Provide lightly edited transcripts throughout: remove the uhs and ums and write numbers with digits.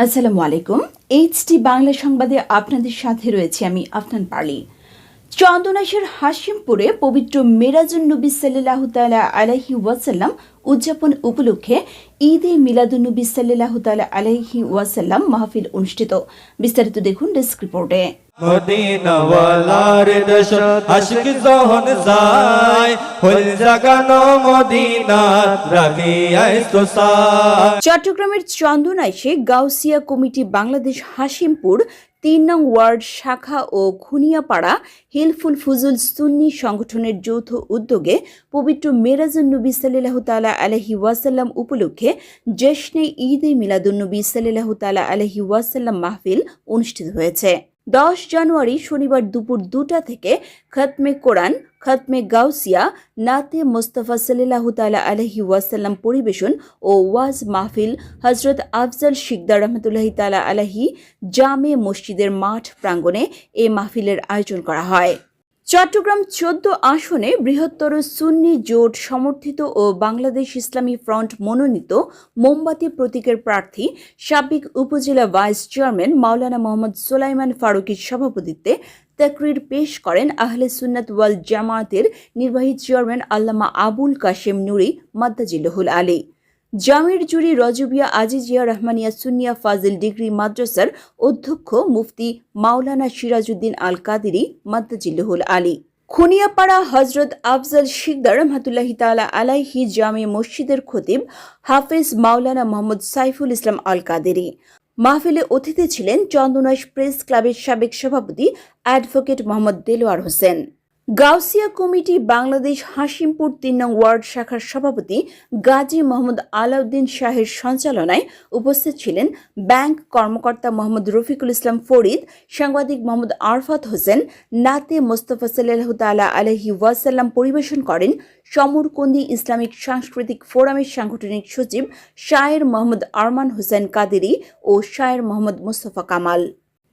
আসসালামু আলাইকুম। এইচটি বাংলা সংবাদে আপনাদের সাথে রয়েছে আমি আফনান পারলি। চন্দনাইশের হাশিমপুরে পবিত্র মেরাজুন নবী সাল্লাল্লাহু তাআলা আলাইহি ওয়াসাল্লাম উদযাপন উপলক্ষে ঈদে মিলাদুন্নবী সাল্লাল্লাহু তাআলা আলাইহি ওয়াসাল্লাম মাহফিল অনুষ্ঠিত। বিস্তারিত দেখুন ডেস্ক রিপোর্টে। মদিনাওয়ালার দেশ আশিক যখন যায় হল জাগানো মদিনা রাখিয়াই তোসায়। চট্টগ্রামের চন্দনাইশে গাউসিয়া কমিটি বাংলাদেশ হাশিমপুর ৩ নং ওয়ার্ড শাখা ও খুনিয়াপাড়া হিলফুল ফুজুল সুন্নি সংগঠনের যৌথ উদ্যোগে পবিত্র মেরাজুন নবী সাল্লাল্লাহু তাআলা আলাইহি ওয়াসাল্লাম উপলক্ষে জশ্নে ঈদে মিলাদুন্নবী সাল্লাল্লাহু তাআলা আলাইহি ওয়াসাল্লাম মাহফিল অনুষ্ঠিত হয়েছে। 10 জানুয়ারি শনিবার দুপুর 2টা থেকে খতমে কোরআন, খতমে গাউসিয়া, নাতে মোস্তফা সাল্লাল্লাহু তাআলা আলাইহি ওয়াসাল্লাম পরিবেশন ও ওয়াজ মাহফিল হযরত আফজল শিকদার রহমাতুল্লাহি তাআলা আলাইহি জামে মসজিদের মাঠ প্রাঙ্গণে এ মাহফিলের আয়োজন করা হয়। চট্টগ্রাম 14 আসনে বৃহত্তর সুন্নি জোট সমর্থিত ও বাংলাদেশ ইসলামী ফ্রন্ট মনোনীত মোমবাতি প্রতীকের প্রার্থী সাবেক উপজেলা ভাইস চেয়ারম্যান মাওলানা মোহাম্মদ সুলাইমান ফারুকীর সভাপতিত্বে তাকরির পেশ করেন আহলে সুন্নাত ওয়াল জামায়াতের নির্বাহী চেয়ারম্যান আল্লামা আবুল কাশেম নুরি মাদ্দাজিল্লাহুল আলী। জামির জুরি রজবিয়া আজিজিয়া রহমানিয়া সুন্নিয়া ফাজিল ডিগ্রি মাদ্রাসার অধ্যক্ষ মুফতি মাওলানা সিরাজউদ্দিন আল কাদেরী মাদ্দাজিল্লাহুল আলী। খুনিয়াপাড়া হযরত আফজল শিকদার রহমাতুল্লাহি তাআলা আলাইহি জামে মসজিদের খতিব হাফেজ মাওলানা মোহাম্মদ সাইফুল ইসলাম আল কাদেরী। মাহফিলে অতিথি ছিলেন চন্দনাইশ প্রেস ক্লাবের সাবেক সভাপতি অ্যাডভোকেট মোহাম্মদ দেলোয়ার হোসেন। গাউসিয়া কমিটি বাংলাদেশ হাশিমপুর 3 নং ওয়ার্ড শাখার সভাপতি গাজী মোহাম্মদ আলাউদ্দিন শাহের সঞ্চালনায় উপস্থিত ছিলেন ব্যাংক কর্মকর্তা মোহাম্মদ রফিকুল ইসলাম ফরিদ, সাংবাদিক মোহাম্মদ আরফাত হোসেন। নাতে মোস্তফা সাল্লাল্লাহু তাআলা আলাইহি ওয়াসাল্লাম পরিবেশন করেন সমরকন্দি ইসলামিক সাংস্কৃতিক ফোরামের সাংগঠনিক সচিব শায়ের মোহাম্মদ আরমান হোসেন কাদেরী ও শায়ের মোহাম্মদ মুস্তফা কামাল।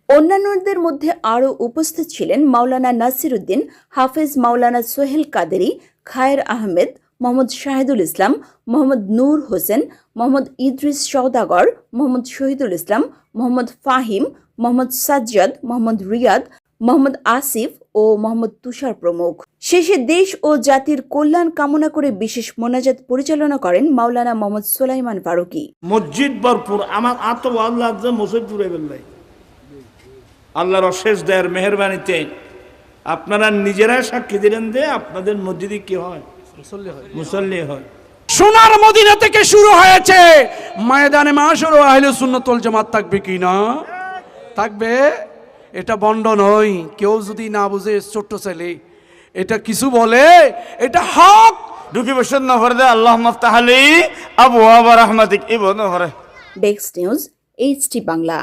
অন্যান্যদের মধ্যে আরও উপস্থিত ছিলেন মাওলানা নাসির উদ্দিন, হাফেজ মাওলানা সোহেল কাদেরী, খায়ের আহমেদ, মোহাম্মদ শাহিদুল ইসলাম, মোহাম্মদ নূর হোসেন, মোহাম্মদ ইদ্রিস সওদাগর, মোহাম্মদ শহীদুল ইসলাম, মোহাম্মদ ফাহিম, মোহাম্মদ সাজ্জাদ, মোহাম্মদ রিয়াদ, মোহাম্মদ আসিফ ও মোহাম্মদ তুষার প্রমুখ। শেষে দেশ ও জাতির কল্যাণ কামনা করে বিশেষ মোনাজাত পরিচালনা করেন মাওলানা মোহাম্মদ সুলাইমান ফারুকী। মসজিদ ভরপুর আমার আত আল্লাহ মসজিদ জুড়ে বেল্লাই আল্লাহর অশেষ দয়ার মেহেরবানিতে আপনারা নিজেরাই সাক্ষী দিলেন যে আপনাদের মসজিদে কি হয়, মুসল্লি হয়। সোনার মদিনা থেকে শুরু হয়েছে, ময়দানে মাশার আহলে সুন্নাত ওয়াল জামাত থাকবে কি না থাকবে, এটা বন্ড নয়। কেউ যদি না বুঝে ছোট্ট ছেলে এটা কিছু বলে, এটা হক। ঢুকি বসেন না করে আল্লাহ মাফতাহ আলী আবু আবা রহমাতিক ইবন হরে। Desk news HT Bangla.